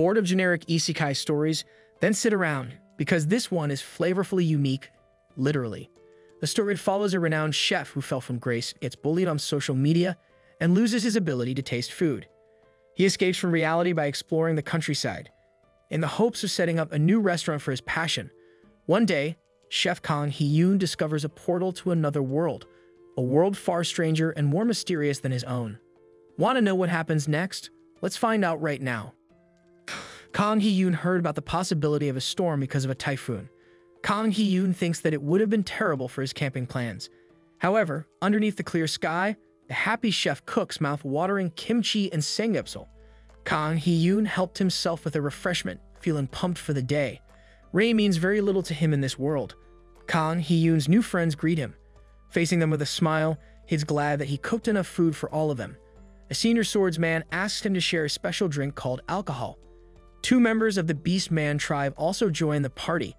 Bored of generic isekai stories? Then sit around, because this one is flavorfully unique, literally. The story follows a renowned chef who fell from grace, gets bullied on social media, and loses his ability to taste food. He escapes from reality by exploring the countryside, in the hopes of setting up a new restaurant for his passion. One day, Chef Kang Hee-yoon discovers a portal to another world, a world far stranger and more mysterious than his own. Want to know what happens next? Let's find out right now. Kang Hee-yoon heard about the possibility of a storm because of a typhoon. Kang Hee-yoon thinks that it would have been terrible for his camping plans. However, underneath the clear sky, the happy chef cooks mouth-watering kimchi and samgyeopsal. Kang Hee-yoon helped himself with a refreshment, feeling pumped for the day. Rain means very little to him in this world. Kang Hee-yoon's new friends greet him. Facing them with a smile, he's glad that he cooked enough food for all of them. A senior swordsman asks him to share a special drink called alcohol. Two members of the Beast Man tribe also join the party.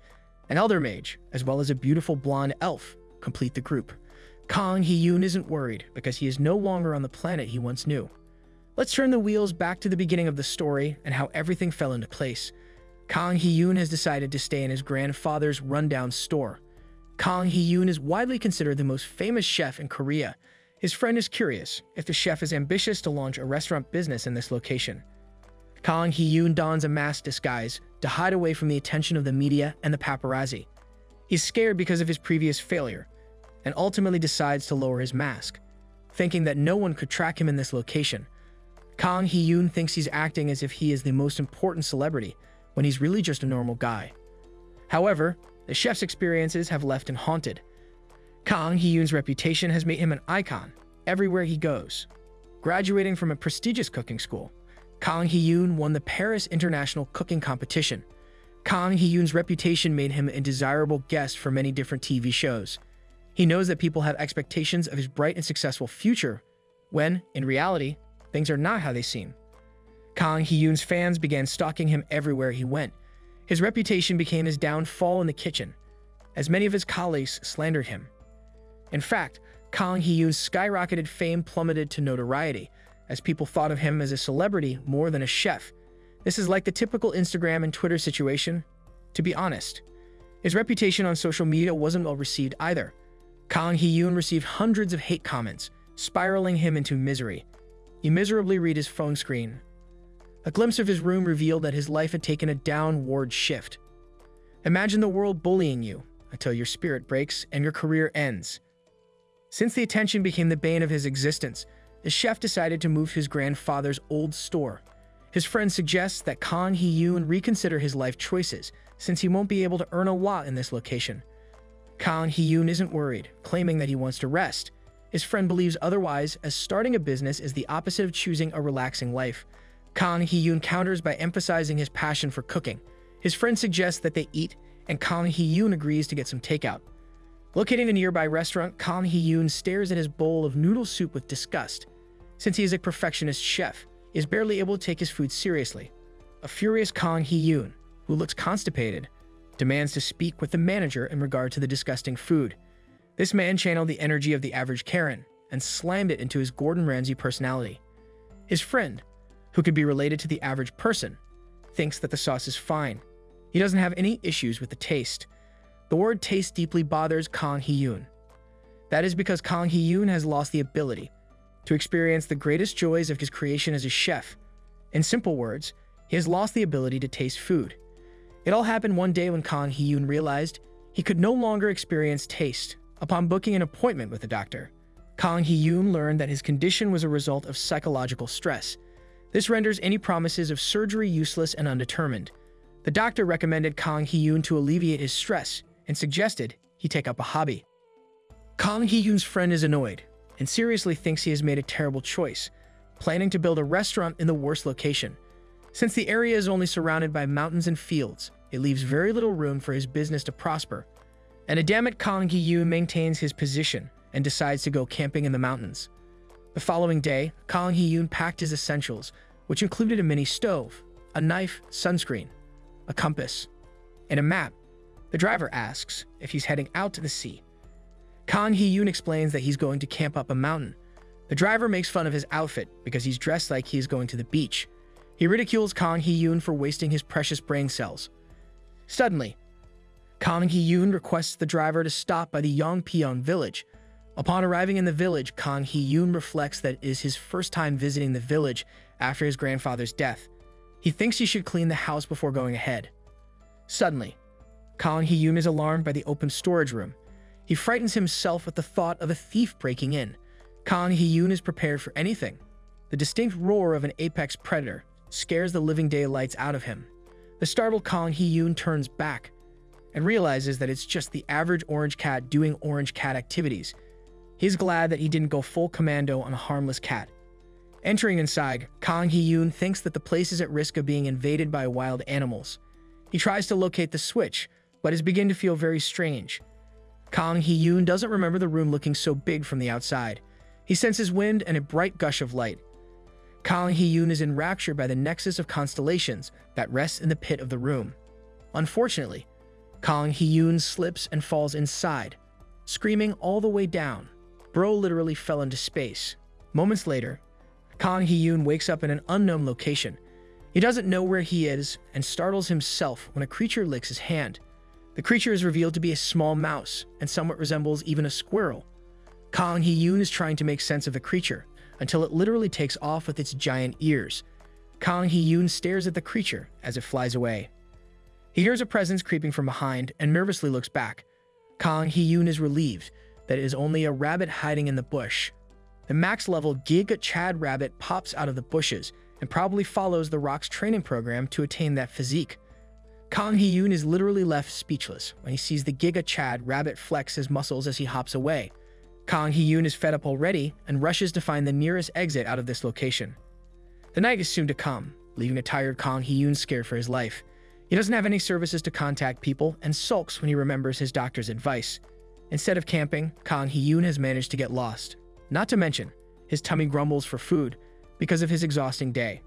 An elder mage, as well as a beautiful blonde elf, complete the group. Kang Hee-yoon isn't worried because he is no longer on the planet he once knew. Let's turn the wheels back to the beginning of the story and how everything fell into place. Kang Hee-yoon has decided to stay in his grandfather's rundown store. Kang Hee-yoon is widely considered the most famous chef in Korea. His friend is curious if the chef is ambitious to launch a restaurant business in this location. Kang Hee-yoon dons a mask disguise to hide away from the attention of the media and the paparazzi. He's scared because of his previous failure, and ultimately decides to lower his mask, thinking that no one could track him in this location. Kang Hee-yoon thinks he's acting as if he is the most important celebrity, when he's really just a normal guy. However, the chef's experiences have left him haunted. Kang Hee-yoon's reputation has made him an icon everywhere he goes. Graduating from a prestigious cooking school, Kang Hee-yoon won the Paris International Cooking Competition. Kang Hee-yoon's reputation made him a desirable guest for many different TV shows. He knows that people have expectations of his bright and successful future, when, in reality, things are not how they seem. Kang Hee-yoon's fans began stalking him everywhere he went. His reputation became his downfall in the kitchen, as many of his colleagues slandered him. In fact, Kang Hee-yoon's skyrocketed fame plummeted to notoriety, as people thought of him as a celebrity more than a chef. This is like the typical Instagram and Twitter situation. To be honest, his reputation on social media wasn't well received either. Kang Hee-yoon received hundreds of hate comments, spiraling him into misery. He miserably read his phone screen. A glimpse of his room revealed that his life had taken a downward shift. Imagine the world bullying you until your spirit breaks and your career ends. Since the attention became the bane of his existence, the chef decided to move to his grandfather's old store. His friend suggests that Kang Hee-yoon reconsider his life choices, since he won't be able to earn a lot in this location. Kang Hee-yoon isn't worried, claiming that he wants to rest. His friend believes otherwise, as starting a business is the opposite of choosing a relaxing life. Kang Hee-yoon counters by emphasizing his passion for cooking. His friend suggests that they eat, and Kang Hee-yoon agrees to get some takeout. Locating a nearby restaurant, Kang Hee-yoon stares at his bowl of noodle soup with disgust. Since he is a perfectionist chef, he is barely able to take his food seriously. A furious Kang Hee-yoon, who looks constipated, demands to speak with the manager in regard to the disgusting food. This man channeled the energy of the average Karen and slammed it into his Gordon Ramsay personality. His friend, who could be related to the average person, thinks that the sauce is fine. He doesn't have any issues with the taste. The word taste deeply bothers Kang Hee-yoon. That is because Kang Hee-yoon has lost the ability to experience the greatest joys of his creation as a chef. In simple words, he has lost the ability to taste food. It all happened one day when Kang Hee-yoon realized he could no longer experience taste. Upon booking an appointment with a doctor, Kang Hee-yoon learned that his condition was a result of psychological stress. This renders any promises of surgery useless and undetermined. The doctor recommended Kang Hee-yoon to alleviate his stress and suggested he take up a hobby. Kang Hee-yoon's friend is annoyed and seriously thinks he has made a terrible choice, planning to build a restaurant in the worst location. Since the area is only surrounded by mountains and fields, it leaves very little room for his business to prosper. An adamant Kang Hee-yoon maintains his position and decides to go camping in the mountains. The following day, Kang Hee-yoon packed his essentials, which included a mini stove, a knife, sunscreen, a compass, and a map. The driver asks if he's heading out to the sea. Kang Hee-yoon explains that he's going to camp up a mountain. The driver makes fun of his outfit because he's dressed like he is going to the beach. He ridicules Kang Hee-yoon for wasting his precious brain cells. Suddenly, Kang Hee-yoon requests the driver to stop by the Yongpyeong village. Upon arriving in the village, Kang Hee-yoon reflects that it is his first time visiting the village after his grandfather's death. He thinks he should clean the house before going ahead. Suddenly, Kang Hee-yoon is alarmed by the open storage room. He frightens himself at the thought of a thief breaking in. Kang Hee-yoon is prepared for anything. The distinct roar of an apex predator scares the living daylights out of him. The startled Kang Hee-yoon turns back and realizes that it's just the average orange cat doing orange cat activities. He's glad that he didn't go full commando on a harmless cat. Entering inside, Kang Hee-yoon thinks that the place is at risk of being invaded by wild animals. He tries to locate the switch, but is beginning to feel very strange. Kang Hee-yoon doesn't remember the room looking so big from the outside. He senses wind and a bright gush of light. Kang Hee-yoon is enraptured by the nexus of constellations that rests in the pit of the room. Unfortunately, Kang Hee-yoon slips and falls inside, screaming all the way down. Bro literally fell into space. Moments later, Kang Hee-yoon wakes up in an unknown location. He doesn't know where he is and startles himself when a creature licks his hand. The creature is revealed to be a small mouse and somewhat resembles even a squirrel. Kang Hee-yoon is trying to make sense of the creature until it literally takes off with its giant ears. Kang Hee-yoon stares at the creature as it flies away. He hears a presence creeping from behind and nervously looks back. Kang Hee-yoon is relieved that it is only a rabbit hiding in the bush. The max-level Giga Chad rabbit pops out of the bushes and probably follows the Rock's training program to attain that physique. Kang Hee-yoon is literally left speechless when he sees the Giga Chad rabbit flex his muscles as he hops away. Kang Hee-yoon is fed up already and rushes to find the nearest exit out of this location. The night is soon to come, leaving a tired Kang Hee-yoon scared for his life. He doesn't have any services to contact people and sulks when he remembers his doctor's advice. Instead of camping, Kang Hee-yoon has managed to get lost. Not to mention, his tummy grumbles for food because of his exhausting day.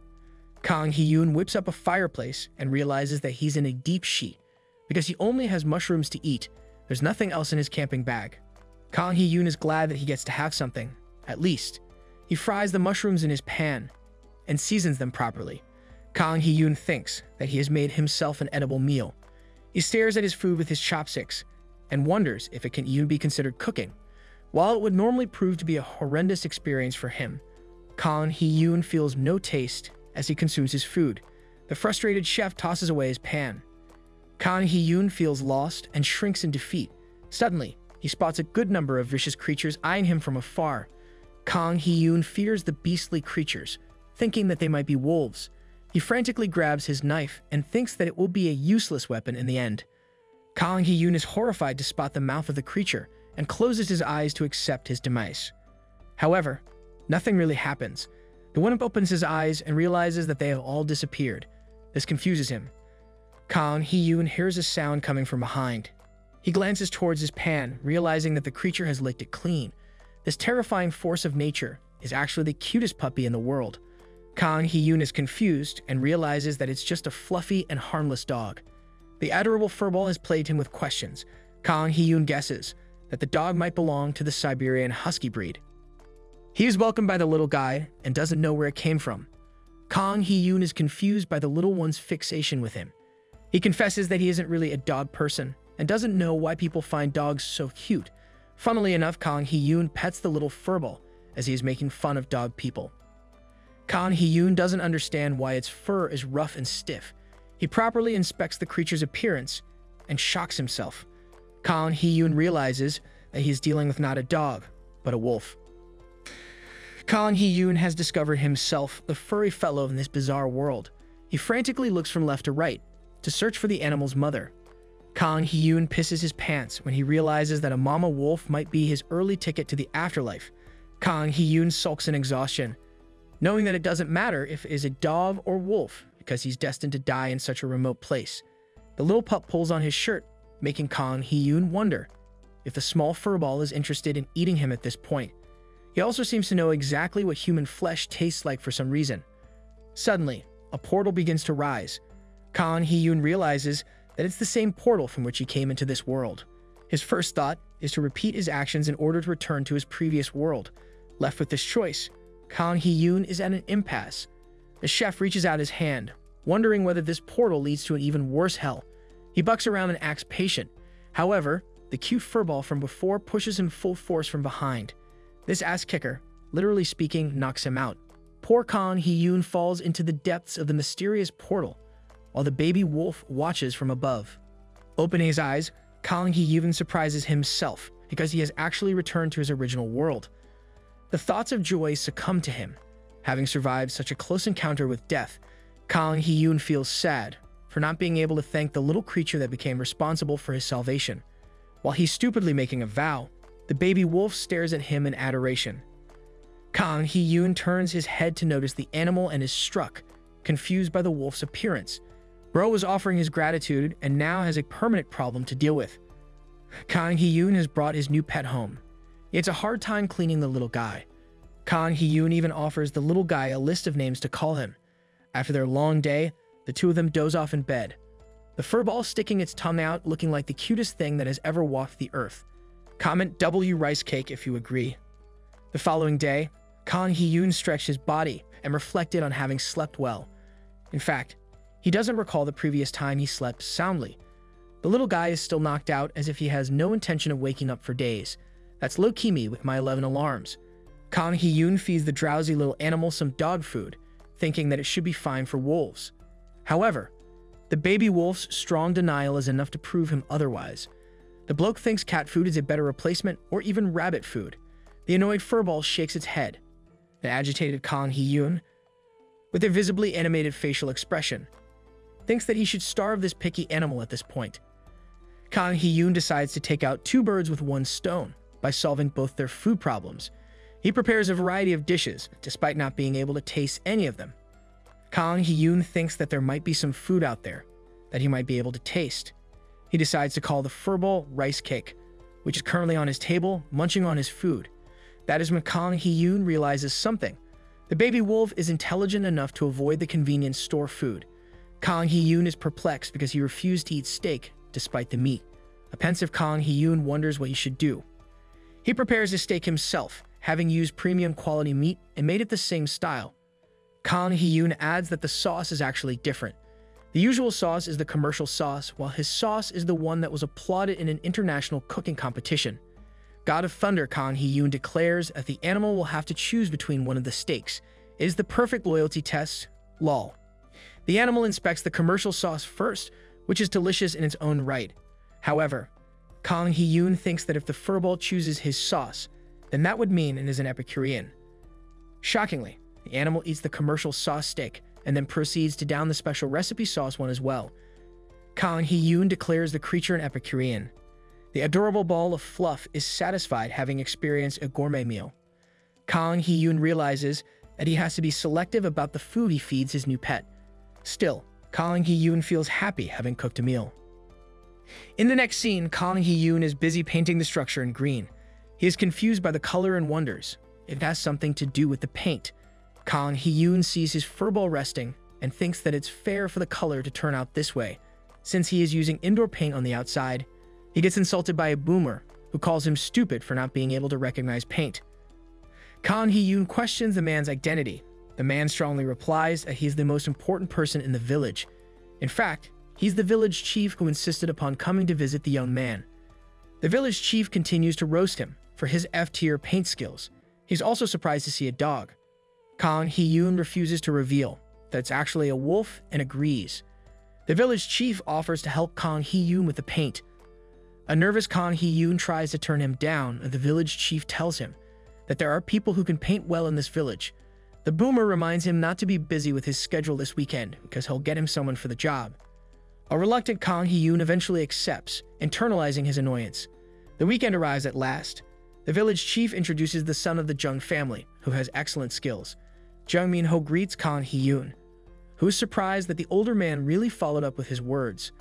Kang Hee-yoon whips up a fireplace and realizes that he's in a deep sheet. Because he only has mushrooms to eat, there's nothing else in his camping bag. Kang Hee-yoon is glad that he gets to have something, at least. He fries the mushrooms in his pan and seasons them properly. Kang Hee-yoon thinks that he has made himself an edible meal. He stares at his food with his chopsticks and wonders if it can even be considered cooking. While it would normally prove to be a horrendous experience for him, Kang Hee-yoon feels no taste as he consumes his food. The frustrated chef tosses away his pan. Kang Hee-yoon feels lost and shrinks in defeat. Suddenly, he spots a good number of vicious creatures eyeing him from afar. Kang Hee-yoon fears the beastly creatures, thinking that they might be wolves. He frantically grabs his knife and thinks that it will be a useless weapon in the end. Kang Hee-yoon is horrified to spot the mouth of the creature and closes his eyes to accept his demise. However, nothing really happens. The Wimp opens his eyes and realizes that they have all disappeared. This confuses him. Kang Hee-yoon hears a sound coming from behind. He glances towards his pan, realizing that the creature has licked it clean. This terrifying force of nature is actually the cutest puppy in the world. Kang Hee-yoon is confused and realizes that it's just a fluffy and harmless dog. The adorable furball has plagued him with questions. Kang Hee-yoon guesses that the dog might belong to the Siberian Husky breed. He is welcomed by the little guy and doesn't know where it came from. Kang Hee-yoon is confused by the little one's fixation with him. He confesses that he isn't really a dog person and doesn't know why people find dogs so cute. Funnily enough, Kang Hee-yoon pets the little furball as he is making fun of dog people. Kang Hee-yoon doesn't understand why its fur is rough and stiff. He properly inspects the creature's appearance and shocks himself. Kang Hee-yoon realizes that he is dealing with not a dog, but a wolf. Kang Hee-yoon has discovered himself the furry fellow in this bizarre world. He frantically looks from left to right to search for the animal's mother. Kang Hee-yoon pisses his pants when he realizes that a mama wolf might be his early ticket to the afterlife. Kang Hee-yoon sulks in exhaustion, knowing that it doesn't matter if it is a dog or wolf because he's destined to die in such a remote place. The little pup pulls on his shirt, making Kang Hee-yoon wonder if the small furball is interested in eating him at this point. He also seems to know exactly what human flesh tastes like for some reason. Suddenly, a portal begins to rise. Kang Hee-yoon realizes that it's the same portal from which he came into this world. His first thought is to repeat his actions in order to return to his previous world. Left with this choice, Kang Hee-yoon is at an impasse. The chef reaches out his hand, wondering whether this portal leads to an even worse hell. He bucks around and acts patient. However, the cute furball from before pushes him full force from behind. This ass kicker, literally speaking, knocks him out. Poor Kang Hee-yoon falls into the depths of the mysterious portal, while the baby wolf watches from above. Opening his eyes, Kang Hee-yoon surprises himself because he has actually returned to his original world. The thoughts of joy succumb to him. Having survived such a close encounter with death, Kang Hee-yoon feels sad for not being able to thank the little creature that became responsible for his salvation. While he's stupidly making a vow, the baby wolf stares at him in adoration. Kang Hee-yoon turns his head to notice the animal and is struck, confused by the wolf's appearance. Bro was offering his gratitude and now has a permanent problem to deal with. Kang Hee-yoon has brought his new pet home. He has a hard time cleaning the little guy. Kang Hee-yoon even offers the little guy a list of names to call him. After their long day, the two of them doze off in bed, the furball sticking its tongue out looking like the cutest thing that has ever walked the earth. Comment W rice cake if you agree. The following day, Kang Hee-yoon stretched his body and reflected on having slept well. In fact, he doesn't recall the previous time he slept soundly. The little guy is still knocked out as if he has no intention of waking up for days. That's low-key me with my 11 alarms. Kang Hee-yoon feeds the drowsy little animal some dog food, thinking that it should be fine for wolves. However, the baby wolf's strong denial is enough to prove him otherwise. The bloke thinks cat food is a better replacement or even rabbit food. The annoyed furball shakes its head. The agitated Kang Hee-yoon, with a visibly animated facial expression, thinks that he should starve this picky animal at this point. Kang Hee-yoon decides to take out two birds with one stone by solving both their food problems. He prepares a variety of dishes, despite not being able to taste any of them. Kang Hee-yoon thinks that there might be some food out there that he might be able to taste. He decides to call the furball rice cake, which is currently on his table, munching on his food. That is when Kang Hee-yoon realizes something. The baby wolf is intelligent enough to avoid the convenience store food. Kang Hee-yoon is perplexed because he refused to eat steak despite the meat. A pensive Kang Hee-yoon wonders what he should do. He prepares his steak himself, having used premium quality meat and made it the same style. Kang Hee-yoon adds that the sauce is actually different. The usual sauce is the commercial sauce, while his sauce is the one that was applauded in an international cooking competition. God of Thunder Kang Hee-yoon declares that the animal will have to choose between one of the steaks. It is the perfect loyalty test, lol. The animal inspects the commercial sauce first, which is delicious in its own right. However, Kang Hee-yoon thinks that if the furball chooses his sauce, then that would mean it is an Epicurean. Shockingly, the animal eats the commercial sauce steak and then proceeds to down the special recipe sauce one as well. Kang Hee-yoon declares the creature an Epicurean. The adorable ball of fluff is satisfied having experienced a gourmet meal. Kang Hee-yoon realizes that he has to be selective about the food he feeds his new pet. Still, Kang Hee-yoon feels happy having cooked a meal. In the next scene, Kang Hee-yoon is busy painting the structure in green. He is confused by the color and wonders if it has something to do with the paint. Kang Hee-yoon sees his furball resting and thinks that it's fair for the color to turn out this way. Since he is using indoor paint on the outside, he gets insulted by a boomer who calls him stupid for not being able to recognize paint. Kang Hee-yoon questions the man's identity. The man strongly replies that he's the most important person in the village. In fact, he's the village chief who insisted upon coming to visit the young man. The village chief continues to roast him for his F-tier paint skills. He's also surprised to see a dog. Kang Hee-yoon refuses to reveal that it's actually a wolf and agrees. The village chief offers to help Kang Hee-yoon with the paint. A nervous Kang Hee-yoon tries to turn him down, and the village chief tells him that there are people who can paint well in this village. The boomer reminds him not to be busy with his schedule this weekend because he'll get him someone for the job. A reluctant Kang Hee-yoon eventually accepts, internalizing his annoyance. The weekend arrives at last. The village chief introduces the son of the Jung family, who has excellent skills. Jung Min-ho greets Kang Hee-yoon, who is surprised that the older man really followed up with his words.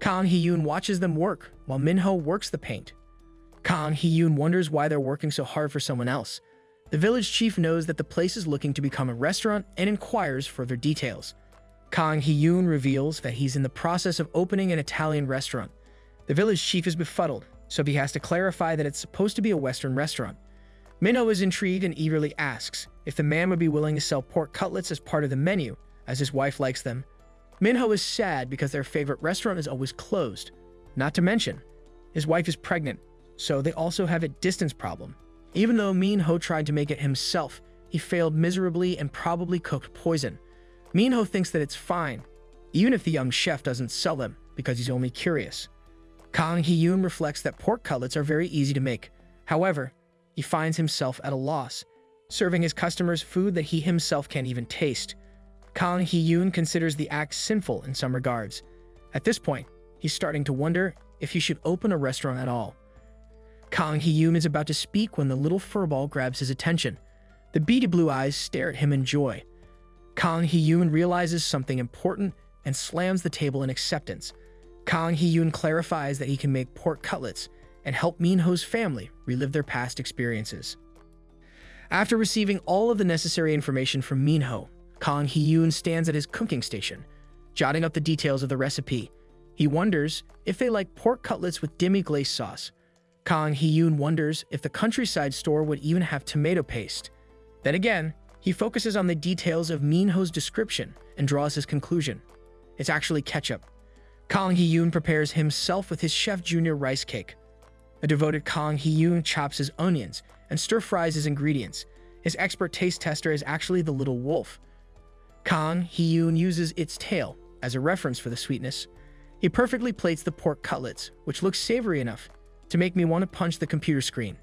Kang Hee-yoon watches them work, while Min-ho works the paint. Kang Hee-yoon wonders why they're working so hard for someone else. The village chief knows that the place is looking to become a restaurant and inquires further details. Kang Hee-yoon reveals that he's in the process of opening an Italian restaurant. The village chief is befuddled, so he has to clarify that it's supposed to be a Western restaurant. Min-ho is intrigued and eagerly asks if the man would be willing to sell pork cutlets as part of the menu, as his wife likes them. Minho is sad because their favorite restaurant is always closed. Not to mention, his wife is pregnant, so they also have a distance problem. Even though Minho tried to make it himself, he failed miserably and probably cooked poison. Minho thinks that it's fine, even if the young chef doesn't sell them, because he's only curious. Kang Hee-yoon reflects that pork cutlets are very easy to make. However, he finds himself at a loss, serving his customers food that he himself can't even taste. Kang Hee-yoon considers the act sinful in some regards. At this point, he's starting to wonder if he should open a restaurant at all. Kang Hee-yoon is about to speak when the little furball grabs his attention. The beady blue eyes stare at him in joy. Kang Hee-yoon realizes something important and slams the table in acceptance. Kang Hee-yoon clarifies that he can make pork cutlets and help Minho's family relive their past experiences. After receiving all of the necessary information from Minho, Kang Hee-yoon stands at his cooking station, jotting up the details of the recipe. He wonders if they like pork cutlets with demi-glace sauce. Kang Hee-yoon wonders if the countryside store would even have tomato paste. Then again, he focuses on the details of Minho's description and draws his conclusion. It's actually ketchup. Kang Hee-yoon prepares himself with his Chef Junior rice cake. A devoted Kang Hee-yoon chops his onions and stir-fries his ingredients. His expert taste tester is actually the little wolf. Kang Hee-yoon uses its tail as a reference for the sweetness. He perfectly plates the pork cutlets, which looks savory enough to make me want to punch the computer screen.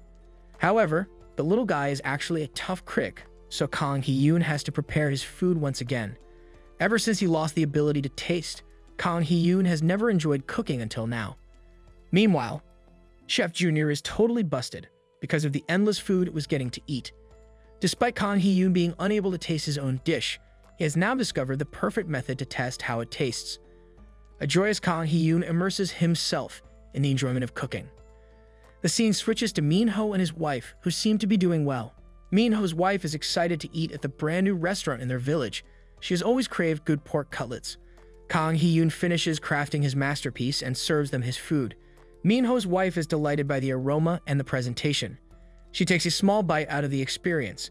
However, the little guy is actually a tough critic, so Kang Hee-yoon has to prepare his food once again. Ever since he lost the ability to taste, Kang Hee-yoon has never enjoyed cooking until now. Meanwhile, Chef Junior is totally busted because of the endless food it was getting to eat. Despite Kang Hee-yoon being unable to taste his own dish, he has now discovered the perfect method to test how it tastes. A joyous Kang Hee-yoon immerses himself in the enjoyment of cooking. The scene switches to Minho and his wife, who seem to be doing well. Minho's wife is excited to eat at the brand new restaurant in their village. She has always craved good pork cutlets. Kang Hee-yoon finishes crafting his masterpiece and serves them his food. Minho's wife is delighted by the aroma and the presentation. She takes a small bite out of the experience.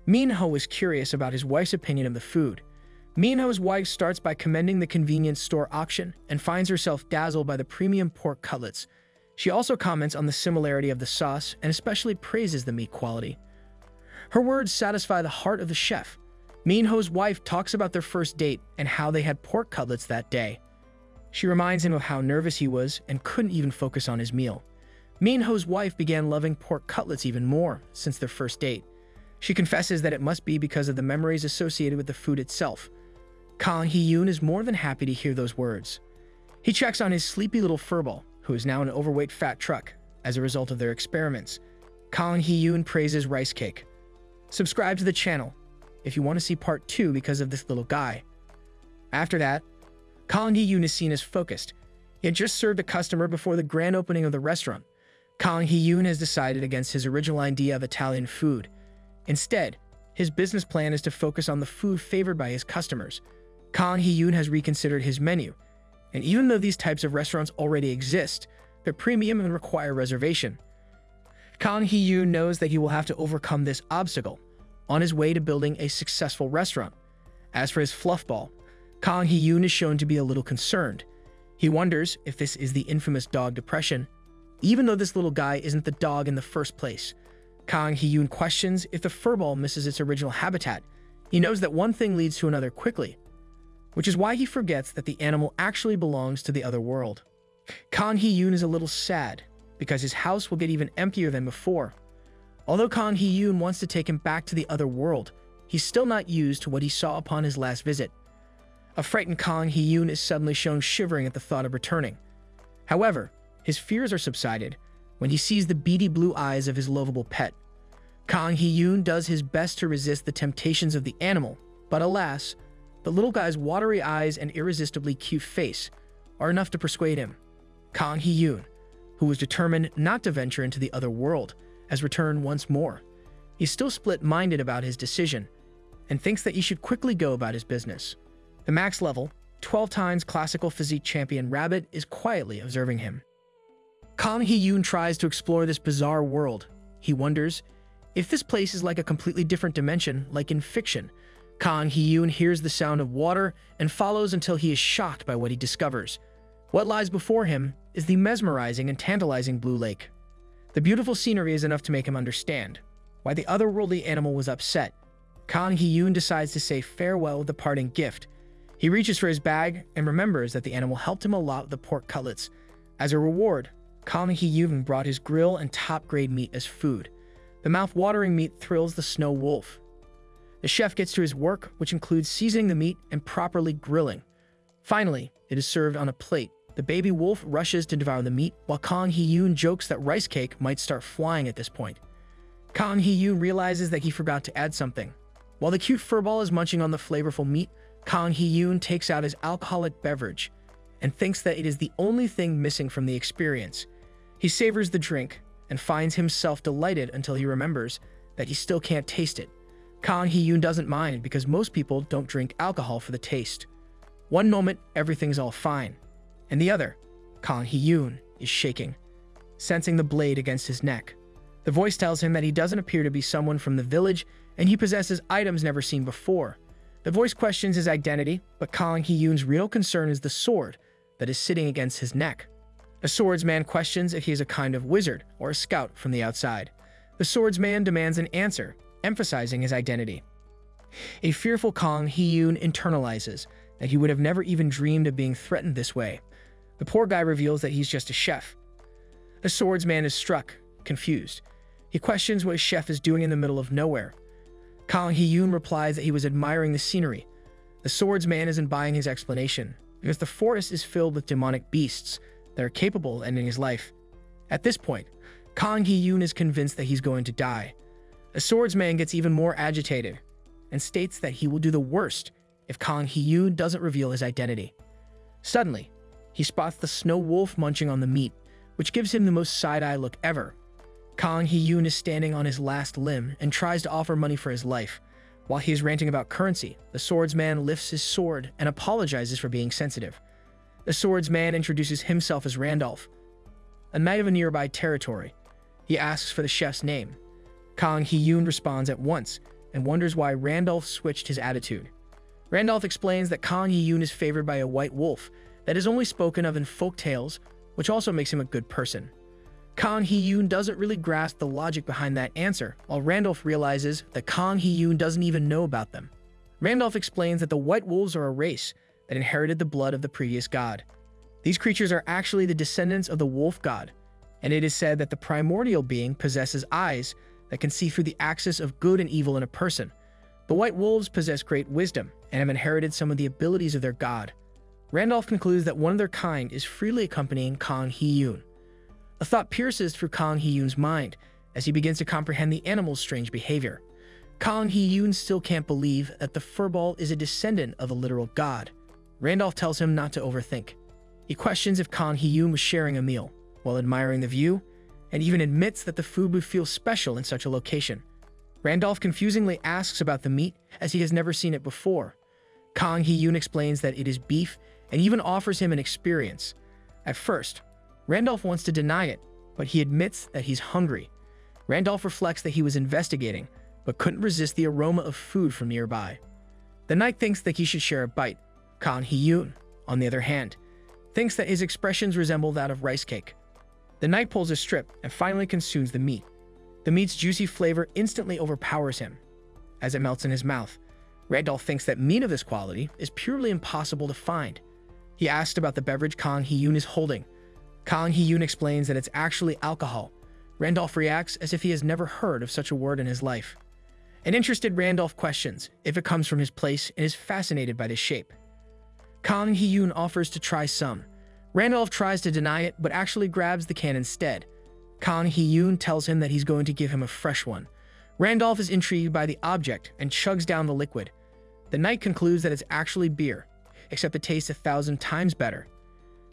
Minho is curious about his wife's opinion of the food. Minho's wife starts by commending the convenience store auction and finds herself dazzled by the premium pork cutlets. She also comments on the similarity of the sauce and especially praises the meat quality. Her words satisfy the heart of the chef. Minho's wife talks about their first date and how they had pork cutlets that day. She reminds him of how nervous he was and couldn't even focus on his meal. Minho's wife began loving pork cutlets even more since their first date. She confesses that it must be because of the memories associated with the food itself. Kang Hee-yoon is more than happy to hear those words. He checks on his sleepy little furball, who is now an overweight fat truck, as a result of their experiments. Kang Hee-yoon praises rice cake. Subscribe to the channel if you want to see part 2 because of this little guy. After that, Kang Hee-yoon is seen as focused. He had just served a customer before the grand opening of the restaurant. Kang Hee-yoon has decided against his original idea of Italian food. Instead, his business plan is to focus on the food favored by his customers. Kang Hee-yoon has reconsidered his menu, and even though these types of restaurants already exist, they're premium and require reservation. Kang Hee-yoon knows that he will have to overcome this obstacle on his way to building a successful restaurant. As for his fluffball, Kang Hee-yoon is shown to be a little concerned. He wonders if this is the infamous dog depression, even though this little guy isn't the dog in the first place. Kang Hee-yoon questions if the furball misses its original habitat. He knows that one thing leads to another quickly, which is why he forgets that the animal actually belongs to the other world. Kang Hee-yoon is a little sad because his house will get even emptier than before. Although Kang Hee-yoon wants to take him back to the other world, he's still not used to what he saw upon his last visit. A frightened Kang Hee-yoon is suddenly shown shivering at the thought of returning. However, his fears are subsided when he sees the beady blue eyes of his lovable pet. Kang Hee-yoon does his best to resist the temptations of the animal, but alas, the little guy's watery eyes and irresistibly cute face are enough to persuade him. Kang Hee-yoon, who was determined not to venture into the other world, has returned once more. He's still split-minded about his decision and thinks that he should quickly go about his business. The max level, 12 times classical physique champion Rabbit is quietly observing him. Kang Hee-yoon tries to explore this bizarre world. He wonders If this place is like a completely different dimension, like in fiction, Kang Hee-yoon hears the sound of water and follows until he is shocked by what he discovers. What lies before him is the mesmerizing and tantalizing Blue Lake. The beautiful scenery is enough to make him understand why the otherworldly animal was upset. Kang Hee-yoon decides to say farewell with a parting gift. He reaches for his bag and remembers that the animal helped him a lot with the pork cutlets. As a reward, Kang Hee-yoon brought his grill and top-grade meat as food. The mouth-watering meat thrills the snow wolf. The chef gets to his work, which includes seasoning the meat and properly grilling. Finally, it is served on a plate. The baby wolf rushes to devour the meat, while Kang Hee-yoon jokes that rice cake might start flying at this point. Kang Hee-yoon realizes that he forgot to add something. While the cute furball is munching on the flavorful meat, Kang Hee-yoon takes out his alcoholic beverage and thinks that it is the only thing missing from the experience. He savors the drink and finds himself delighted until he remembers that he still can't taste it. Kang Hee-yoon doesn't mind because most people don't drink alcohol for the taste. One moment, everything's all fine, and the other, Kang Hee-yoon is shaking, sensing the blade against his neck. The voice tells him that he doesn't appear to be someone from the village and he possesses items never seen before. The voice questions his identity, but Kang Hee-yoon's real concern is the sword that is sitting against his neck. The swordsman questions if he is a kind of wizard or a scout from the outside. The swordsman demands an answer, emphasizing his identity. A fearful Kang Hee-yoon internalizes that he would have never even dreamed of being threatened this way. The poor guy reveals that he's just a chef. The swordsman is struck, confused. He questions what his chef is doing in the middle of nowhere. Kang Hee-yoon replies that he was admiring the scenery. The swordsman isn't buying his explanation, because the forest is filled with demonic beasts that are capable of ending his life. At this point, Kang Hee-yoon is convinced that he's going to die. The swordsman gets even more agitated and states that he will do the worst if Kang Hee-yoon doesn't reveal his identity. Suddenly, he spots the snow wolf munching on the meat, which gives him the most side-eye look ever. Kang Hee-yoon is standing on his last limb and tries to offer money for his life. While he is ranting about currency, the swordsman lifts his sword and apologizes for being sensitive. The swordsman introduces himself as Randolph, a knight of a nearby territory. He asks for the chef's name. Kang Hee-yoon responds at once and wonders why Randolph switched his attitude. Randolph explains that Kang Hee-yoon is favored by a white wolf that is only spoken of in folk tales, which also makes him a good person. Kang Hee-yoon doesn't really grasp the logic behind that answer, while Randolph realizes that Kang Hee-yoon doesn't even know about them. Randolph explains that the White Wolves are a race that inherited the blood of the previous god. These creatures are actually the descendants of the wolf god, and it is said that the primordial being possesses eyes that can see through the axis of good and evil in a person. The White Wolves possess great wisdom and have inherited some of the abilities of their god. Randolph concludes that one of their kind is freely accompanying Kang Hee-yoon. A thought pierces through Kang Hee-yoon's mind as he begins to comprehend the animal's strange behavior. Kang Hee-yoon still can't believe that the furball is a descendant of a literal god. Randolph tells him not to overthink. He questions if Kang Hee-yoon was sharing a meal while admiring the view, and even admits that the food would feel special in such a location. Randolph confusingly asks about the meat as he has never seen it before. Kang Hee-yoon explains that it is beef and even offers him an experience. At first, Randolph wants to deny it, but he admits that he's hungry. Randolph reflects that he was investigating, but couldn't resist the aroma of food from nearby. The knight thinks that he should share a bite. Kang Hee-yoon, on the other hand, thinks that his expressions resemble that of rice cake. The knight pulls a strip and finally consumes the meat. The meat's juicy flavor instantly overpowers him. As it melts in his mouth, Randolph thinks that meat of this quality is purely impossible to find. He asks about the beverage Kang Hee-yoon is holding. Kang Hee-yoon explains that it's actually alcohol. Randolph reacts as if he has never heard of such a word in his life. An interested Randolph questions if it comes from his place and is fascinated by the shape. Kang Hee-yoon offers to try some. Randolph tries to deny it, but actually grabs the can instead. Kang Hee-yoon tells him that he's going to give him a fresh one. Randolph is intrigued by the object and chugs down the liquid. The knight concludes that it's actually beer, except it tastes 1,000 times better.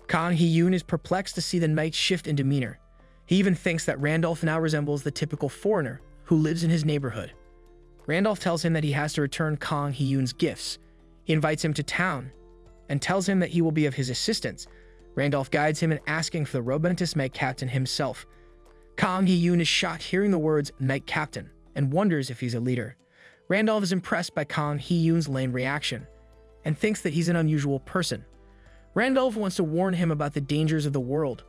Kang Hee-yoon is perplexed to see the knight's shift in demeanor. He even thinks that Randolph now resembles the typical foreigner who lives in his neighborhood. Randolph tells him that he has to return Kang Hee-yoon's gifts. He invites him to town and tells him that he will be of his assistance. Randolph guides him in asking for the Robentus Knight Captain himself. Kang Hee-yoon is shocked hearing the words Knight Captain and wonders if he's a leader. Randolph is impressed by Kang Hee-yoon's lame reaction and thinks that he's an unusual person. Randolph wants to warn him about the dangers of the world,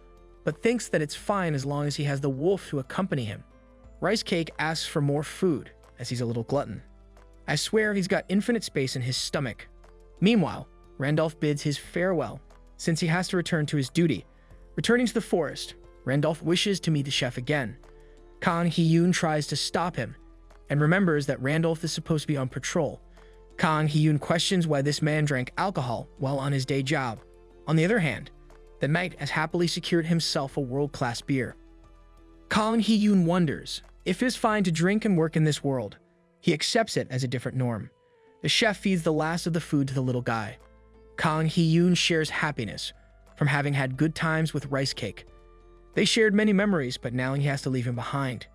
but thinks that it's fine as long as he has the wolf to accompany him. Rice Cake asks for more food, as he's a little glutton. I swear he's got infinite space in his stomach. Meanwhile, Randolph bids his farewell, since he has to return to his duty. Returning to the forest, Randolph wishes to meet the chef again. Kang Hee-yoon tries to stop him, and remembers that Randolph is supposed to be on patrol. Kang Hee-yoon questions why this man drank alcohol while on his day job. On the other hand, the knight has happily secured himself a world-class beer. Kang Hee-yoon wonders if it's fine to drink and work in this world. He accepts it as a different norm. The chef feeds the last of the food to the little guy. Kang Hee-yoon shares happiness from having had good times with Rice Cake. They shared many memories, but now he has to leave him behind.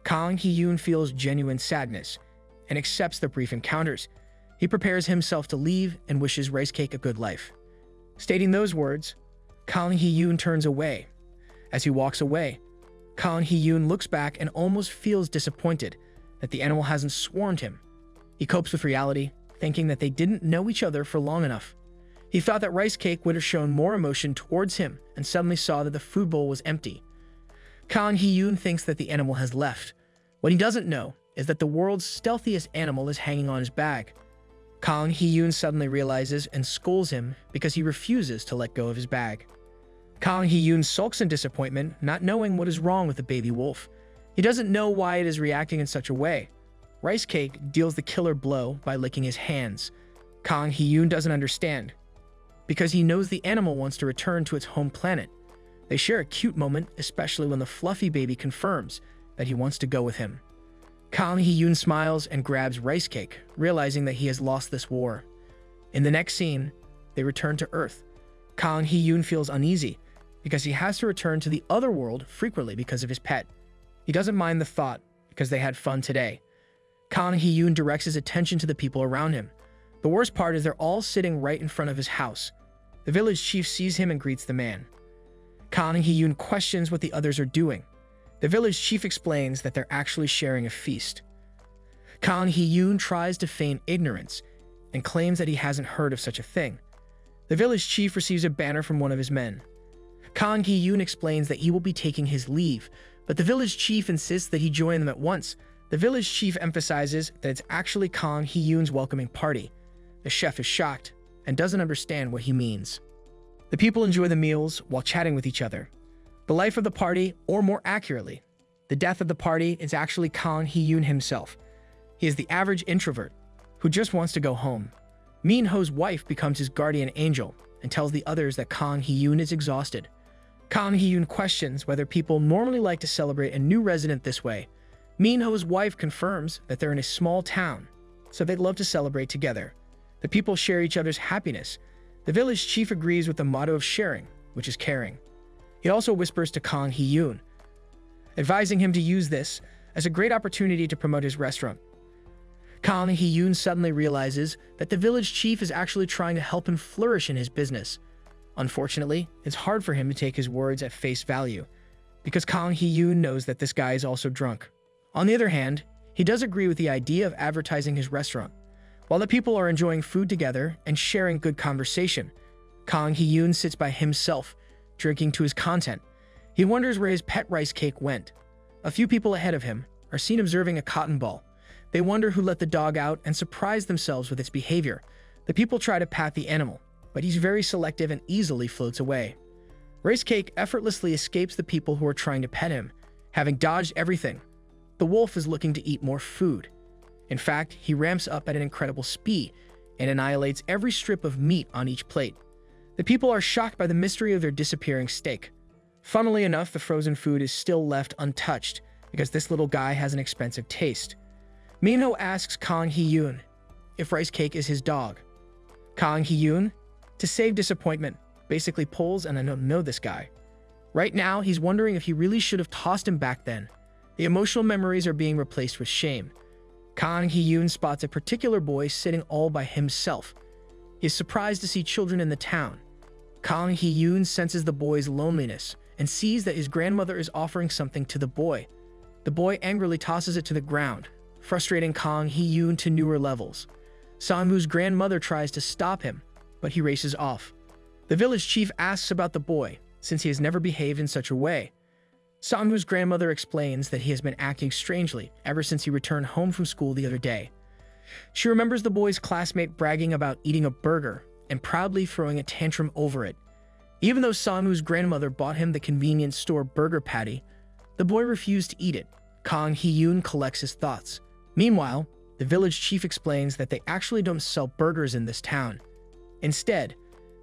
Kang Hee-yoon feels genuine sadness and accepts the brief encounters. He prepares himself to leave and wishes Rice Cake a good life. Stating those words, Kang Hee-yoon turns away. As he walks away, Kang Hee-yoon looks back and almost feels disappointed that the animal hasn't swarmed him. He copes with reality, thinking that they didn't know each other for long enough. He thought that Rice Cake would have shown more emotion towards him and suddenly saw that the food bowl was empty. Kang Hee-yoon thinks that the animal has left. What he doesn't know is that the world's stealthiest animal is hanging on his bag. Kang Hee-yoon suddenly realizes and scolds him because he refuses to let go of his bag. Kang Hee-yoon sulks in disappointment, not knowing what is wrong with the baby wolf. He doesn't know why it is reacting in such a way. Rice Cake deals the killer blow by licking his hands. Kang Hee-yoon doesn't understand, because he knows the animal wants to return to its home planet. They share a cute moment, especially when the fluffy baby confirms that he wants to go with him. Kang Hee-yoon smiles and grabs Rice Cake, realizing that he has lost this war. In the next scene, they return to Earth. Kang Hee-yoon feels uneasy because he has to return to the other world frequently because of his pet. He doesn't mind the thought because they had fun today. Kang Hee-yoon directs his attention to the people around him. The worst part is they're all sitting right in front of his house. The village chief sees him and greets the man. Kang Hee-yoon questions what the others are doing. The village chief explains that they're actually sharing a feast. Kang Hee-yoon tries to feign ignorance and claims that he hasn't heard of such a thing. The village chief receives a banner from one of his men. Kang Hee-yoon explains that he will be taking his leave, but the village chief insists that he join them at once. The village chief emphasizes that it's actually Kang Hee-yoon's welcoming party. The chef is shocked and doesn't understand what he means. The people enjoy the meals while chatting with each other. The life of the party, or more accurately, the death of the party, is actually Kang Hee-yoon himself. He is the average introvert who just wants to go home. Min-ho's wife becomes his guardian angel and tells the others that Kang Hee-yoon is exhausted. Kang Hee-yoon questions whether people normally like to celebrate a new resident this way. Min-ho's wife confirms that they're in a small town, so they'd love to celebrate together. The people share each other's happiness. The village chief agrees with the motto of sharing, which is caring. He also whispers to Kang Hee-yoon, advising him to use this as a great opportunity to promote his restaurant. Kang Hee-yoon suddenly realizes that the village chief is actually trying to help him flourish in his business. Unfortunately, it's hard for him to take his words at face value, because Kang Hee-yoon knows that this guy is also drunk. On the other hand, he does agree with the idea of advertising his restaurant. While the people are enjoying food together and sharing good conversation, Kang Hee-yoon sits by himself, drinking to his content. He wonders where his pet Rice Cake went. A few people ahead of him are seen observing a cotton ball. They wonder who let the dog out and surprise themselves with its behavior. The people try to pat the animal, but he's very selective and easily floats away. Rice Cake effortlessly escapes the people who are trying to pet him. Having dodged everything, the wolf is looking to eat more food. In fact, he ramps up at an incredible speed and annihilates every strip of meat on each plate. The people are shocked by the mystery of their disappearing steak. Funnily enough, the frozen food is still left untouched because this little guy has an expensive taste. Min-ho asks Kang Hee-yoon if Rice Cake is his dog. Kang Hee-yoon, to save disappointment, basically pulls and I don't know this guy. Right now, he's wondering if he really should have tossed him back then. The emotional memories are being replaced with shame. Kang Hee-yoon spots a particular boy sitting all by himself. He is surprised to see children in the town. Kang Hee-yoon senses the boy's loneliness and sees that his grandmother is offering something to the boy. The boy angrily tosses it to the ground, frustrating Kang Hee-yoon to newer levels. Sang-woo's grandmother tries to stop him, but he races off. The village chief asks about the boy, since he has never behaved in such a way. Sang-woo's grandmother explains that he has been acting strangely ever since he returned home from school the other day. She remembers the boy's classmate bragging about eating a burger and proudly throwing a tantrum over it. Even though Sang-woo's grandmother bought him the convenience store burger patty, the boy refused to eat it. Kang Hee-yoon collects his thoughts. Meanwhile, the village chief explains that they actually don't sell burgers in this town. Instead,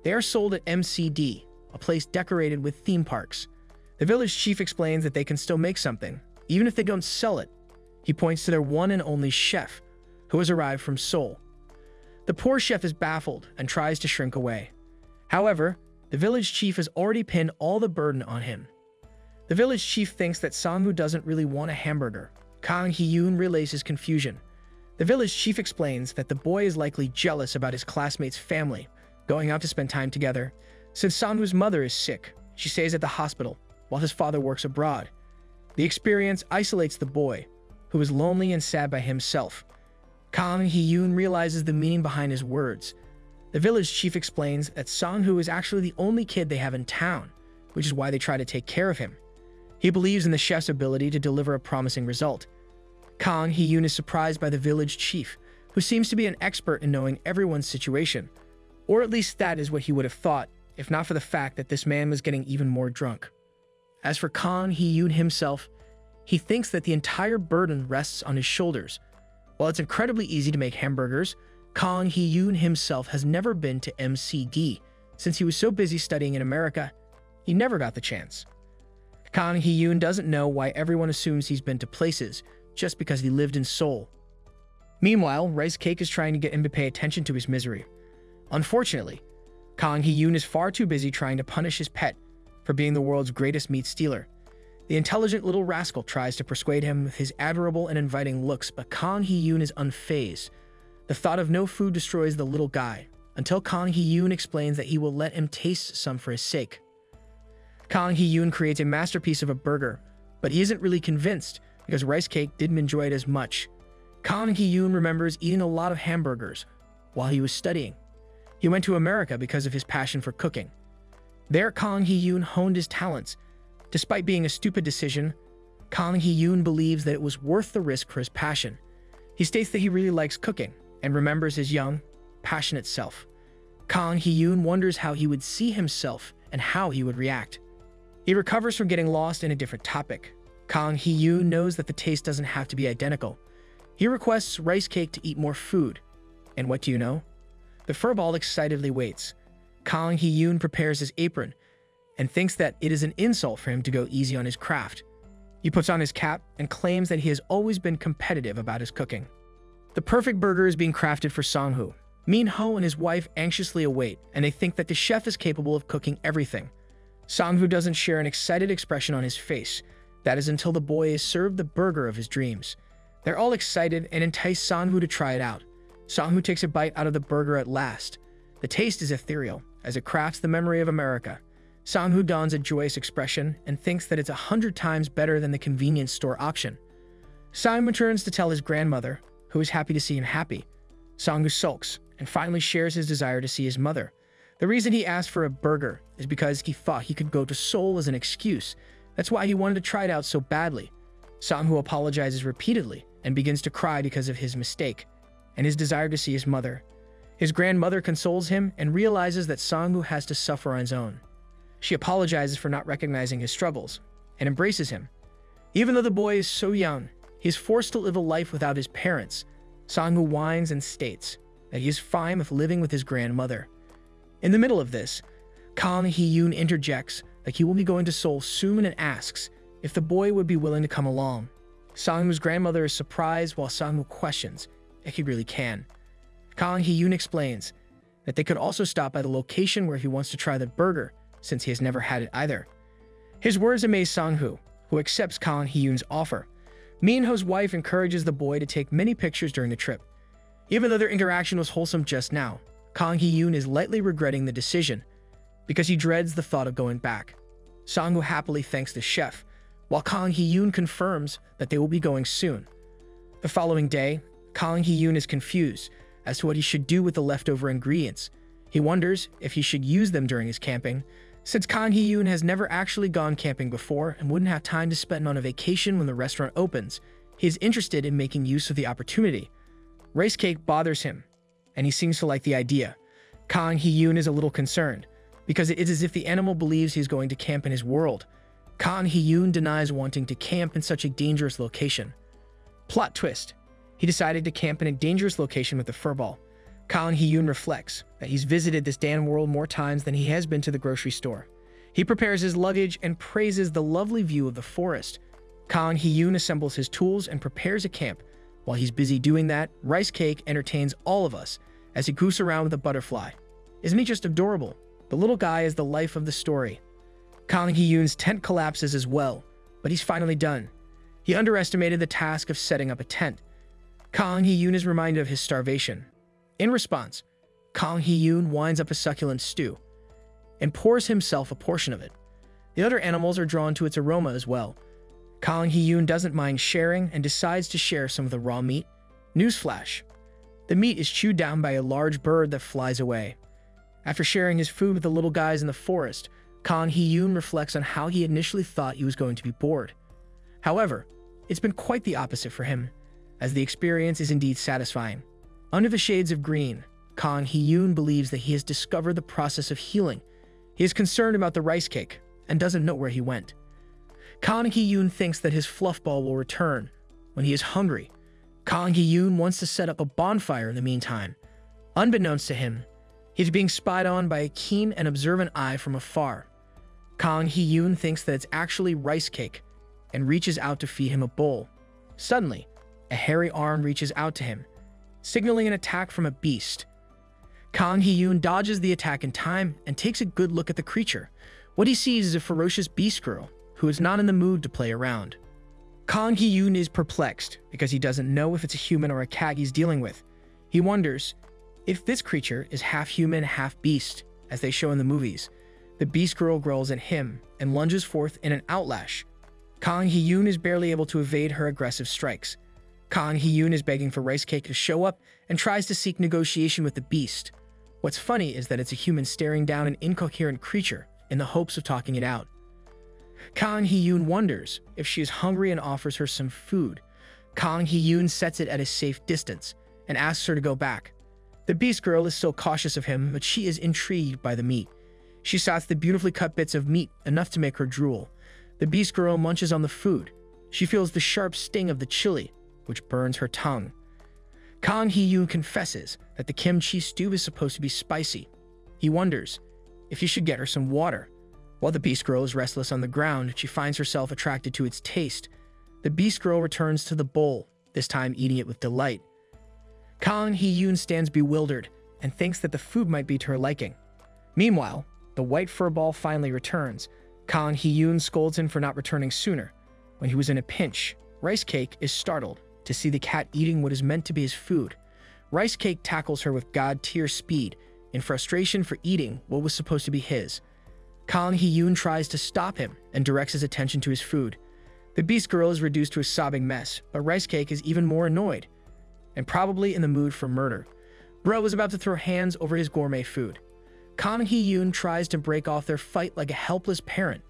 they are sold at MCD, a place decorated with theme parks. The village chief explains that they can still make something, even if they don't sell it. He points to their one and only chef, who has arrived from Seoul. The poor chef is baffled and tries to shrink away. However, the village chief has already pinned all the burden on him. The village chief thinks that Sang-woo doesn't really want a hamburger. Kang Hee-yoon relays his confusion. The village chief explains that the boy is likely jealous about his classmate's family, going out to spend time together. Since Sang-woo's mother is sick, she stays at the hospital, while his father works abroad. The experience isolates the boy, who is lonely and sad by himself. Kang Hee-yoon realizes the meaning behind his words. The village chief explains that Sang-woo is actually the only kid they have in town, which is why they try to take care of him. He believes in the chef's ability to deliver a promising result. Kang Hee-yoon is surprised by the village chief, who seems to be an expert in knowing everyone's situation. Or at least that is what he would have thought, if not for the fact that this man was getting even more drunk. As for Kang Hee-yoon himself, he thinks that the entire burden rests on his shoulders. While it's incredibly easy to make hamburgers, Kang Hee-yoon himself has never been to MCD. Since he was so busy studying in America, he never got the chance. Kang Hee-yoon doesn't know why everyone assumes he's been to places just because he lived in Seoul. Meanwhile, Rice Cake is trying to get him to pay attention to his misery. Unfortunately, Kang Hee-yoon is far too busy trying to punish his pet for being the world's greatest meat stealer. The intelligent little rascal tries to persuade him with his admirable and inviting looks, but Kang Hee-yoon is unfazed. The thought of no food destroys the little guy, until Kang Hee-yoon explains that he will let him taste some for his sake. Kang Hee-yoon creates a masterpiece of a burger, but he isn't really convinced because Rice Cake didn't enjoy it as much. Kang Hee-yoon remembers eating a lot of hamburgers while he was studying. He went to America because of his passion for cooking. There, Kang Hee-yoon honed his talents. Despite being a stupid decision, Kang Hee-yoon believes that it was worth the risk for his passion. He states that he really likes cooking and remembers his young, passionate self. Kang Hee-yoon wonders how he would see himself and how he would react. He recovers from getting lost in a different topic. Kang Hee-yoon knows that the taste doesn't have to be identical. He requests Rice Cake to eat more food. And what do you know? The furball excitedly waits. Kang Hee-yoon prepares his apron and thinks that it is an insult for him to go easy on his craft. He puts on his cap and claims that he has always been competitive about his cooking. The perfect burger is being crafted for Sang-woo. Min-ho and his wife anxiously await, and they think that the chef is capable of cooking everything. Sang-woo doesn't share an excited expression on his face. That is until the boy is served the burger of his dreams. They're all excited and entice Sang-woo to try it out. Sang-woo takes a bite out of the burger at last. The taste is ethereal, as it crafts the memory of America. Sang-woo dons a joyous expression and thinks that it's 100 times better than the convenience store option. Sang returns to tell his grandmother, who is happy to see him happy. Sang-woo sulks and finally shares his desire to see his mother. The reason he asked for a burger is because he thought he could go to Seoul as an excuse. That's why he wanted to try it out so badly. Sang-woo apologizes repeatedly and begins to cry because of his mistake and his desire to see his mother. His grandmother consoles him and realizes that Sang-woo has to suffer on his own. She apologizes for not recognizing his struggles and embraces him. Even though the boy is so young, he is forced to live a life without his parents. Sang-woo whines and states that he is fine with living with his grandmother. In the middle of this, Kang Hee-yoon interjects that he will be going to Seoul soon and asks if the boy would be willing to come along. Sang-woo's grandmother is surprised while Sang-woo questions if he really can. Kang Hee-yoon explains that they could also stop by the location where he wants to try the burger since he has never had it either. His words amaze Sang-woo, who accepts Kang Hee-yoon's offer. Min-ho's wife encourages the boy to take many pictures during the trip. Even though their interaction was wholesome just now, Kang Hee-yoon is lightly regretting the decision because he dreads the thought of going back. Sang-woo happily thanks the chef, while Kang Hee-yoon confirms that they will be going soon. The following day, Kang Hee-yoon is confused as to what he should do with the leftover ingredients. He wonders if he should use them during his camping, since Kang Hee-yoon has never actually gone camping before and wouldn't have time to spend on a vacation when the restaurant opens. He is interested in making use of the opportunity. Rice cake bothers him, and he seems to like the idea. Kang Hee-yoon is a little concerned, because it is as if the animal believes he is going to camp in his world. Kang Hee-yoon denies wanting to camp in such a dangerous location. Plot twist. He decided to camp in a dangerous location with the furball. Kang Hee-yoon reflects that he's visited this damn world more times than he has been to the grocery store. He prepares his luggage and praises the lovely view of the forest. Kang Hee-yoon assembles his tools and prepares a camp. While he's busy doing that, Rice Cake entertains all of us as he goofs around with a butterfly. Isn't he just adorable? The little guy is the life of the story. Kang Hee-yoon's tent collapses as well, but he's finally done. He underestimated the task of setting up a tent. Kang Hee-yoon is reminded of his starvation. In response, Kang Hee-yoon winds up a succulent stew and pours himself a portion of it. The other animals are drawn to its aroma as well. Kang Hee-yoon doesn't mind sharing and decides to share some of the raw meat. Newsflash: the meat is chewed down by a large bird that flies away. After sharing his food with the little guys in the forest, Kang Hee-yoon reflects on how he initially thought he was going to be bored. However, it's been quite the opposite for him, as the experience is indeed satisfying. Under the shades of green, Kang Hee-yoon believes that he has discovered the process of healing. He is concerned about the rice cake and doesn't know where he went. Kang Hee-yoon thinks that his fluff ball will return when he is hungry. Kang Hee-yoon wants to set up a bonfire in the meantime. Unbeknownst to him, he's being spied on by a keen and observant eye from afar. Kang Hee-yoon thinks that it's actually rice cake and reaches out to feed him a bowl. Suddenly, a hairy arm reaches out to him, signaling an attack from a beast. Kang Hee-yoon dodges the attack in time and takes a good look at the creature. What he sees is a ferocious beast girl who is not in the mood to play around. Kang Hee-yoon is perplexed because he doesn't know if it's a human or a cat he's dealing with. He wonders if this creature is half human, half beast, as they show in the movies. The beast girl growls at him and lunges forth in an outlash. Kang Hee-yoon is barely able to evade her aggressive strikes. Kang Hee-yoon is begging for Rice Cake to show up and tries to seek negotiation with the beast. What's funny is that it's a human staring down an incoherent creature in the hopes of talking it out. Kang Hee-yoon wonders if she is hungry and offers her some food. Kang Hee-yoon sets it at a safe distance and asks her to go back. The beast girl is still cautious of him, but she is intrigued by the meat. She spots the beautifully cut bits of meat, enough to make her drool. The beast girl munches on the food. She feels the sharp sting of the chili, which burns her tongue. Kang Hee-yoon confesses that the kimchi stew is supposed to be spicy. He wonders if he should get her some water. While the beast girl is restless on the ground, she finds herself attracted to its taste. The beast girl returns to the bowl, this time eating it with delight. Kang Hee-yoon stands bewildered and thinks that the food might be to her liking. Meanwhile, the white furball finally returns. Kang Hee-yoon scolds him for not returning sooner. When he was in a pinch, Rice Cake is startled to see the cat eating what is meant to be his food. Rice Cake tackles her with god-tier speed in frustration for eating what was supposed to be his. Kang Hee-yoon tries to stop him and directs his attention to his food. The beast girl is reduced to a sobbing mess, but Rice Cake is even more annoyed and probably in the mood for murder. Bro is about to throw hands over his gourmet food. Kang Hee-yoon tries to break off their fight like a helpless parent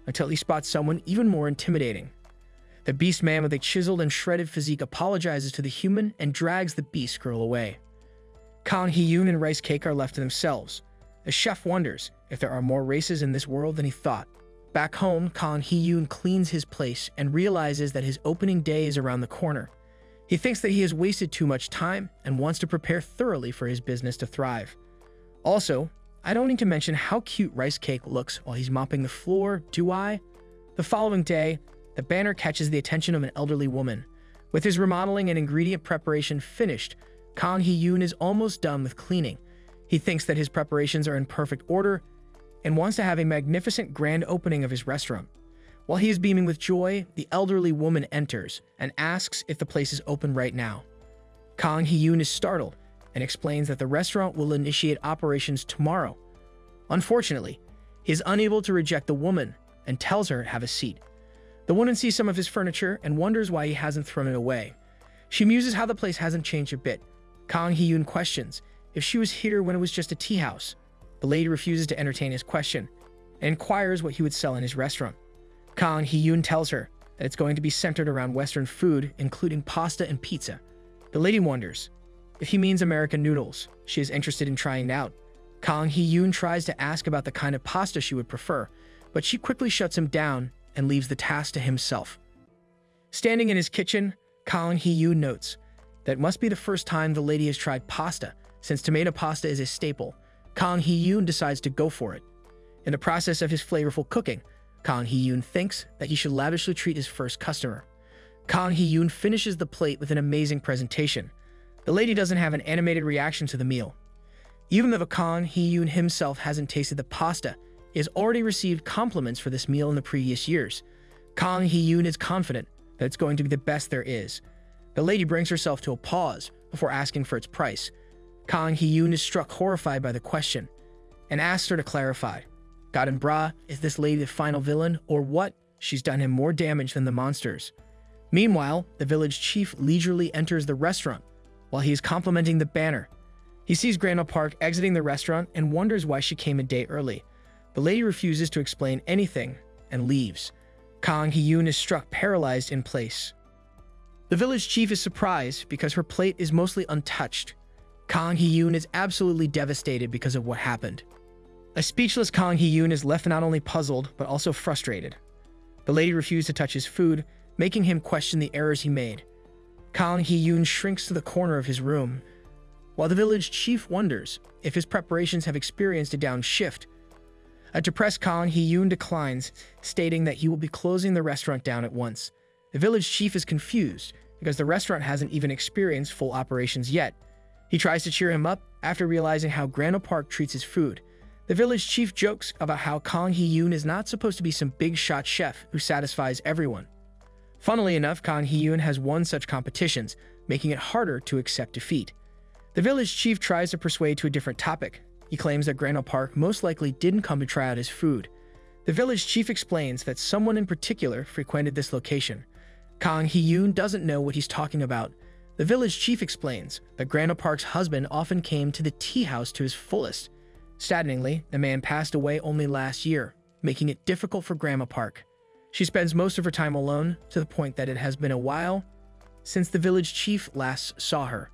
until he spots someone even more intimidating. The beast man with a chiseled and shredded physique apologizes to the human and drags the beast girl away. Kang Hee-yoon and Rice Cake are left to themselves. The chef wonders if there are more races in this world than he thought. Back home, Kang Hee-yoon cleans his place and realizes that his opening day is around the corner. He thinks that he has wasted too much time and wants to prepare thoroughly for his business to thrive. Also, I don't need to mention how cute Rice Cake looks while he's mopping the floor, do I? The following day, the banner catches the attention of an elderly woman. With his remodeling and ingredient preparation finished, Kang Hee-yoon is almost done with cleaning. He thinks that his preparations are in perfect order and wants to have a magnificent grand opening of his restaurant. While he is beaming with joy, the elderly woman enters and asks if the place is open right now. Kang Hee-yoon is startled and explains that the restaurant will initiate operations tomorrow. Unfortunately, he is unable to reject the woman and tells her to have a seat. The woman sees some of his furniture and wonders why he hasn't thrown it away. She muses how the place hasn't changed a bit. Kang Hee-yoon questions if she was here when it was just a tea house. The lady refuses to entertain his question and inquires what he would sell in his restaurant. Kang Hee-yoon tells her that it's going to be centered around Western food, including pasta and pizza. The lady wonders if he means American noodles. She is interested in trying it out. Kang Hee-yoon tries to ask about the kind of pasta she would prefer, but she quickly shuts him down and leaves the task to himself. Standing in his kitchen, Kang Hee-yoon notes that it must be the first time the lady has tried pasta, since tomato pasta is a staple. Kang Hee-yoon decides to go for it. In the process of his flavorful cooking, Kang Hee-yoon thinks that he should lavishly treat his first customer. Kang Hee-yoon finishes the plate with an amazing presentation. The lady doesn't have an animated reaction to the meal. Even though Kang Hee-yoon himself hasn't tasted the pasta, he has already received compliments for this meal in the previous years. Kang Hee-yoon is confident that it's going to be the best there is. The lady brings herself to a pause before asking for its price. Kang Hee-yoon is struck horrified by the question and asks her to clarify. God and Bra, is this lady the final villain or what? She's done him more damage than the monsters. Meanwhile, the village chief leisurely enters the restaurant while he is complimenting the banner. He sees Grandma Park exiting the restaurant and wonders why she came a day early. The lady refuses to explain anything and leaves. Kang Hee-yoon is struck paralyzed in place. The village chief is surprised because her plate is mostly untouched. Kang Hee-yoon is absolutely devastated because of what happened. A speechless Kang Hee-yoon is left not only puzzled but also frustrated. The lady refused to touch his food, making him question the errors he made. Kang Hee-yoon shrinks to the corner of his room, while the village chief wonders if his preparations have experienced a downshift. A depressed Kang Hee-yoon declines, stating that he will be closing the restaurant down at once. The village chief is confused because the restaurant hasn't even experienced full operations yet. He tries to cheer him up after realizing how Grandma Park treats his food. The village chief jokes about how Kang Hee-yoon is not supposed to be some big-shot chef who satisfies everyone. Funnily enough, Kang Hee-yoon has won such competitions, making it harder to accept defeat. The village chief tries to persuade to a different topic. He claims that Grandma Park most likely didn't come to try out his food. The village chief explains that someone in particular frequented this location. Kang Hee-yoon doesn't know what he's talking about. The village chief explains that Grandma Park's husband often came to the tea house to his fullest. Saddeningly, the man passed away only last year, making it difficult for Grandma Park. She spends most of her time alone, to the point that it has been a while since the village chief last saw her.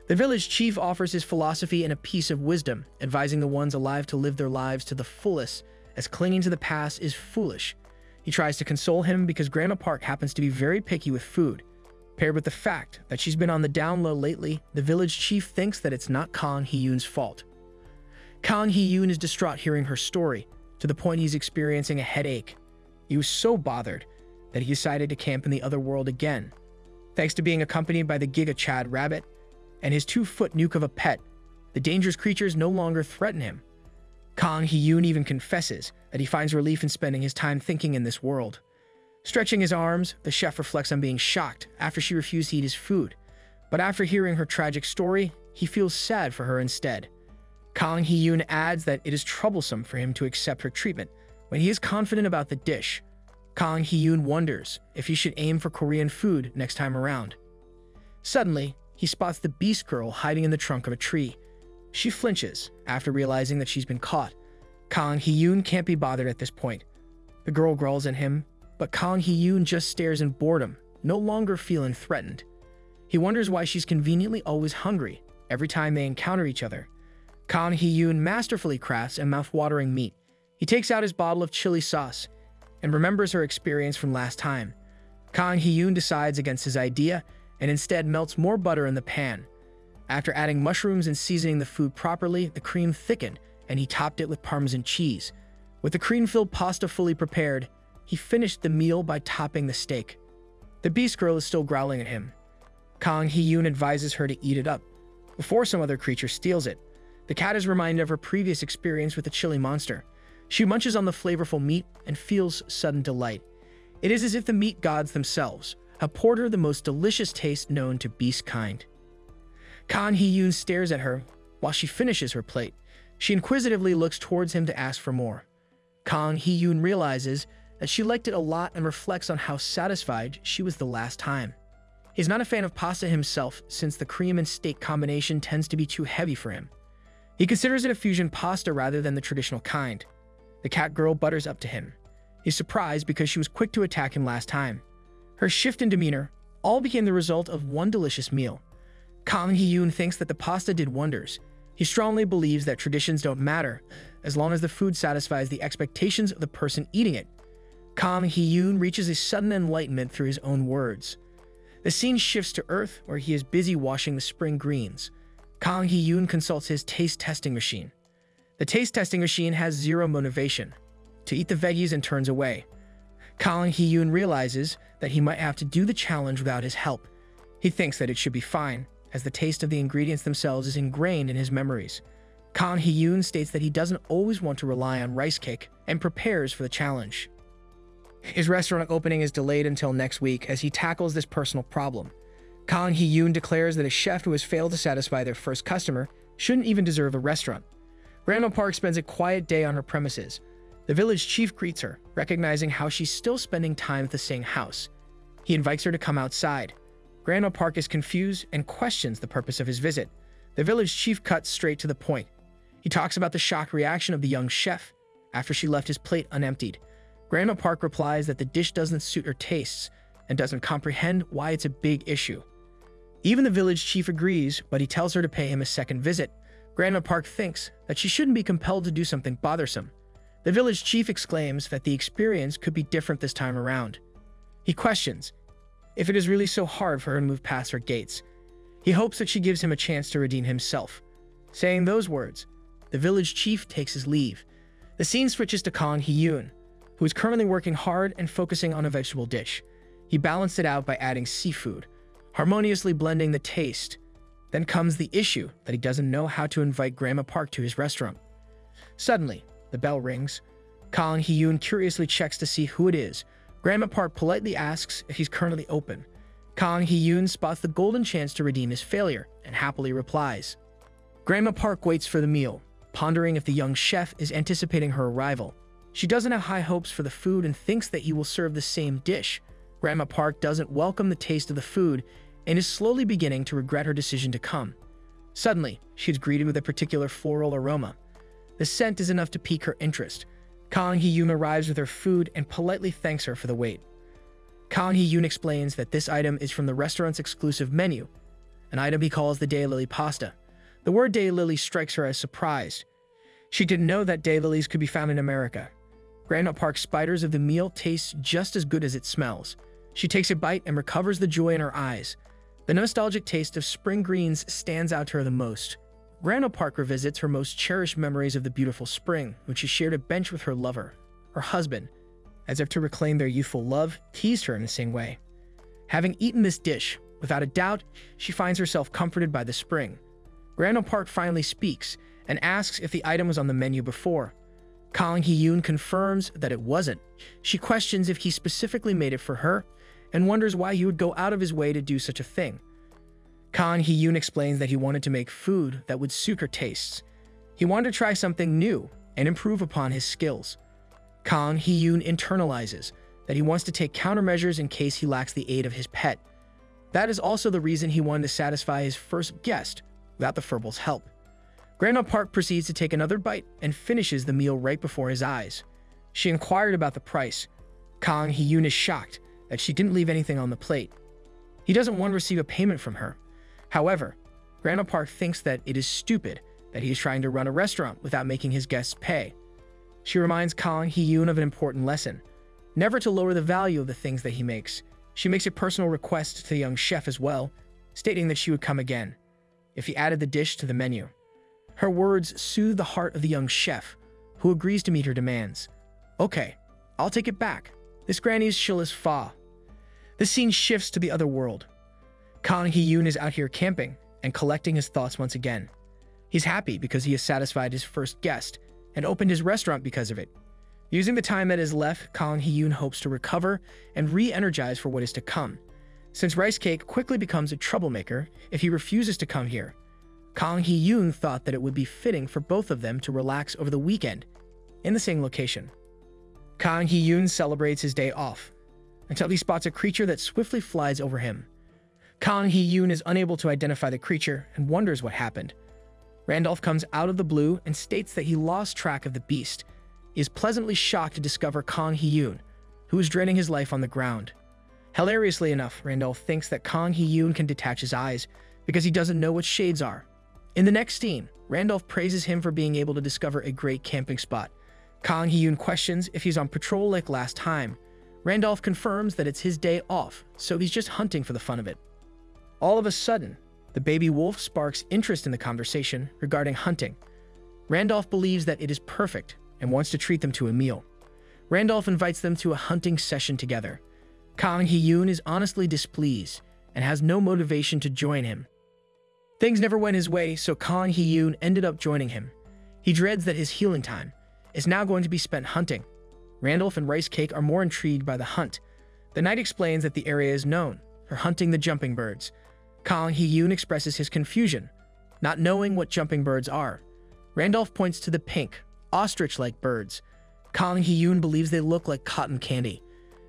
The village chief offers his philosophy and a piece of wisdom, advising the ones alive to live their lives to the fullest, as clinging to the past is foolish. He tries to console him because Grandma Park happens to be very picky with food. Paired with the fact that she's been on the down low lately, the village chief thinks that it's not Kang Hee-yoon's fault. Kang Hee-yoon is distraught hearing her story, to the point he's experiencing a headache. He was so bothered that he decided to camp in the other world again. Thanks to being accompanied by the Giga Chad rabbit and his 2-foot nuke of a pet, the dangerous creatures no longer threaten him. Kang Hee-yoon even confesses that he finds relief in spending his time thinking in this world. Stretching his arms, the chef reflects on being shocked after she refused to eat his food. But after hearing her tragic story, he feels sad for her instead. Kang Hee-yoon adds that it is troublesome for him to accept her treatment when he is confident about the dish. Kang Hee-yoon wonders if he should aim for Korean food next time around. Suddenly, he spots the Beast Girl hiding in the trunk of a tree. She flinches after realizing that she's been caught. Kang Hee-yoon can't be bothered at this point. The girl growls at him, but Kang Hee-yoon just stares in boredom, no longer feeling threatened. He wonders why she's conveniently always hungry every time they encounter each other. Kang Hee-yoon masterfully crafts a mouth-watering meat. He takes out his bottle of chili sauce and remembers her experience from last time. Kang Hee-yoon decides against his idea and instead melts more butter in the pan. After adding mushrooms and seasoning the food properly, the cream thickened and he topped it with Parmesan cheese. With the cream-filled pasta fully prepared, he finished the meal by topping the steak. The Beast Girl is still growling at him. Kang Hee-yoon advises her to eat it up before some other creature steals it. The cat is reminded of her previous experience with the chili monster. She munches on the flavorful meat and feels sudden delight. It is as if the meat gods themselves have poured her the most delicious taste known to beast kind. Kang Hee-yoon stares at her while she finishes her plate. She inquisitively looks towards him to ask for more. Kang Hee-yoon realizes that she liked it a lot and reflects on how satisfied she was the last time. He's not a fan of pasta himself since the cream and steak combination tends to be too heavy for him. He considers it a fusion pasta rather than the traditional kind. The cat girl butters up to him. He's surprised because she was quick to attack him last time. Her shift in demeanor all became the result of one delicious meal. Kang Hee-yoon thinks that the pasta did wonders. He strongly believes that traditions don't matter as long as the food satisfies the expectations of the person eating it. Kang Hee-yoon reaches a sudden enlightenment through his own words. The scene shifts to Earth, where he is busy washing the spring greens. Kang Hee-yoon consults his taste testing machine. The taste testing machine has zero motivation to eat the veggies and turns away. Kang Hee-yoon realizes that he might have to do the challenge without his help. He thinks that it should be fine, as the taste of the ingredients themselves is ingrained in his memories. Kang Hee-yoon states that he doesn't always want to rely on rice cake and prepares for the challenge. His restaurant opening is delayed until next week as he tackles this personal problem. Kang Hee-yoon declares that a chef who has failed to satisfy their first customer shouldn't even deserve a restaurant. Grandma Park spends a quiet day on her premises. The village chief greets her, recognizing how she's still spending time at the same house. He invites her to come outside. Grandma Park is confused and questions the purpose of his visit. The village chief cuts straight to the point. He talks about the shocked reaction of the young chef after she left his plate unemptied. Grandma Park replies that the dish doesn't suit her tastes and doesn't comprehend why it's a big issue. Even the village chief agrees, but he tells her to pay him a second visit. Grandma Park thinks that she shouldn't be compelled to do something bothersome. The village chief exclaims that the experience could be different this time around. He questions if it is really so hard for her to move past her gates. He hopes that she gives him a chance to redeem himself. Saying those words, the village chief takes his leave. The scene switches to Kang Hee-yoon, who is currently working hard and focusing on a vegetable dish. He balanced it out by adding seafood, harmoniously blending the taste. Then comes the issue that he doesn't know how to invite Grandma Park to his restaurant. Suddenly, the bell rings. Kang Hee-yoon curiously checks to see who it is. Grandma Park politely asks if he's currently open. Kang Hee-yoon spots the golden chance to redeem his failure and happily replies. Grandma Park waits for the meal, pondering if the young chef is anticipating her arrival. She doesn't have high hopes for the food and thinks that he will serve the same dish. Grandma Park doesn't welcome the taste of the food and is slowly beginning to regret her decision to come. Suddenly, she is greeted with a particular floral aroma. The scent is enough to pique her interest. Kang Hee-yoon arrives with her food and politely thanks her for the wait. Kang Hee-yoon explains that this item is from the restaurant's exclusive menu, an item he calls the daylily pasta. The word daylily strikes her as surprised. She didn't know that daylilies could be found in America. Grandma Park's spiders of the meal taste just as good as it smells. She takes a bite and recovers the joy in her eyes. The nostalgic taste of spring greens stands out to her the most. Grandma Park revisits her most cherished memories of the beautiful spring when she shared a bench with her lover. Her husband, as if to reclaim their youthful love, teased her in the same way. Having eaten this dish, without a doubt, she finds herself comforted by the spring. Grandma Park finally speaks and asks if the item was on the menu before. Kang Hee-yoon confirms that it wasn't. She questions if he specifically made it for her and wonders why he would go out of his way to do such a thing. Kang Hee-yoon explains that he wanted to make food that would suit her tastes. He wanted to try something new and improve upon his skills. Kang Hee-yoon internalizes that he wants to take countermeasures in case he lacks the aid of his pet. That is also the reason he wanted to satisfy his first guest without the furbal's help. Grandma Park proceeds to take another bite and finishes the meal right before his eyes. She inquired about the price. Kang Hee-yoon is shocked that she didn't leave anything on the plate. He doesn't want to receive a payment from her. However, Grandma Park thinks that it is stupid that he is trying to run a restaurant without making his guests pay. She reminds Kang Hee-yoon of an important lesson, never to lower the value of the things that he makes. She makes a personal request to the young chef as well, stating that she would come again if he added the dish to the menu. Her words soothe the heart of the young chef, who agrees to meet her demands. Okay, I'll take it back. This granny's shill is fa. The scene shifts to the other world. Kang Hee-yoon is out here camping and collecting his thoughts once again. He's happy because he has satisfied his first guest and opened his restaurant because of it. Using the time that is left, Kang Hee-yoon hopes to recover and re-energize for what is to come. Since Rice Cake quickly becomes a troublemaker if he refuses to come here, Kang Hee-yoon thought that it would be fitting for both of them to relax over the weekend in the same location. Kang Hee-yoon celebrates his day off until he spots a creature that swiftly flies over him. Kang Hee-yoon is unable to identify the creature and wonders what happened. Randolph comes out of the blue and states that he lost track of the beast. He is pleasantly shocked to discover Kang Hee-yoon, who is draining his life on the ground. Hilariously enough, Randolph thinks that Kang Hee-yoon can detach his eyes because he doesn't know what shades are. In the next scene, Randolph praises him for being able to discover a great camping spot. Kang Hee-yoon questions if he's on patrol like last time. Randolph confirms that it's his day off, so he's just hunting for the fun of it. All of a sudden, the baby wolf sparks interest in the conversation regarding hunting. Randolph believes that it is perfect and wants to treat them to a meal. Randolph invites them to a hunting session together. Kang Hee-yoon is honestly displeased and has no motivation to join him. Things never went his way, so Kang Hee-yoon ended up joining him. He dreads that his healing time is now going to be spent hunting. Randolph and Rice Cake are more intrigued by the hunt. The knight explains that the area is known for hunting the jumping birds. Kang Hee-yoon expresses his confusion, not knowing what jumping birds are. Randolph points to the pink, ostrich-like birds. Kang Hee-yoon believes they look like cotton candy.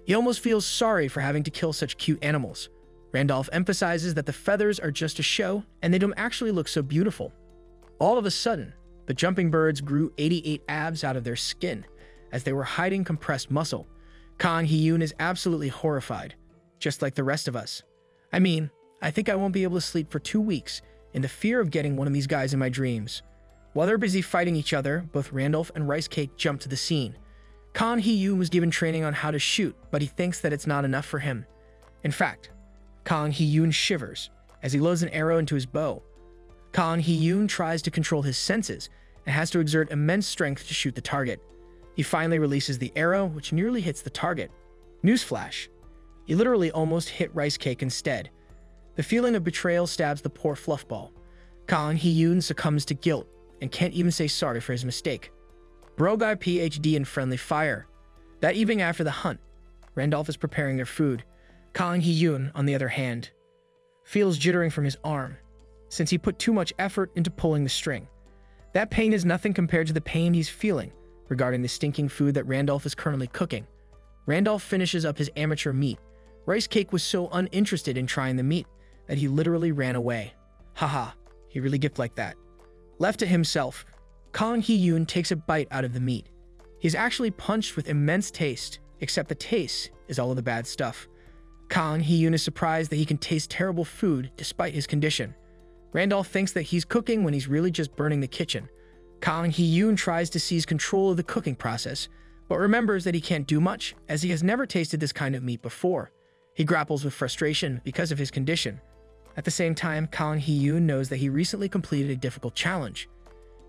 He almost feels sorry for having to kill such cute animals. Randolph emphasizes that the feathers are just a show and they don't actually look so beautiful. All of a sudden, the jumping birds grew 88 abs out of their skin as they were hiding compressed muscle. Kang Hee-yoon is absolutely horrified, just like the rest of us. I think I won't be able to sleep for 2 weeks in the fear of getting one of these guys in my dreams. While they're busy fighting each other, both Randolph and Rice Cake jump to the scene. Kang Hee-yoon was given training on how to shoot, but he thinks that it's not enough for him. In fact, Kang Hee-yoon shivers as he loads an arrow into his bow. Kang Hee-yoon tries to control his senses and has to exert immense strength to shoot the target. He finally releases the arrow, which nearly hits the target. Newsflash: he literally almost hit Rice Cake instead. The feeling of betrayal stabs the poor fluffball. Kang Hee-yoon succumbs to guilt and can't even say sorry for his mistake. Bro got PhD in friendly fire. That evening after the hunt, Randolph is preparing their food. Kang Hee-yoon, on the other hand, feels jittering from his arm, since he put too much effort into pulling the string. That pain is nothing compared to the pain he's feeling regarding the stinking food that Randolph is currently cooking. Randolph finishes up his amateur meat. Rice Cake was so uninterested in trying the meat that he literally ran away. Haha, he really gets like that. Left to himself, Kang Hee-yoon takes a bite out of the meat. He's actually punched with immense taste, except the taste is all of the bad stuff. Kang Hee-yoon is surprised that he can taste terrible food despite his condition. Randolph thinks that he's cooking when he's really just burning the kitchen. Kang Hee-yoon tries to seize control of the cooking process, but remembers that he can't do much as he has never tasted this kind of meat before. He grapples with frustration because of his condition. At the same time, Kang Hee-yoon knows that he recently completed a difficult challenge.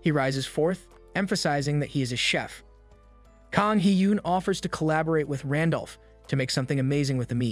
He rises forth, emphasizing that he is a chef. Kang Hee-yoon offers to collaborate with Randolph to make something amazing with the meat.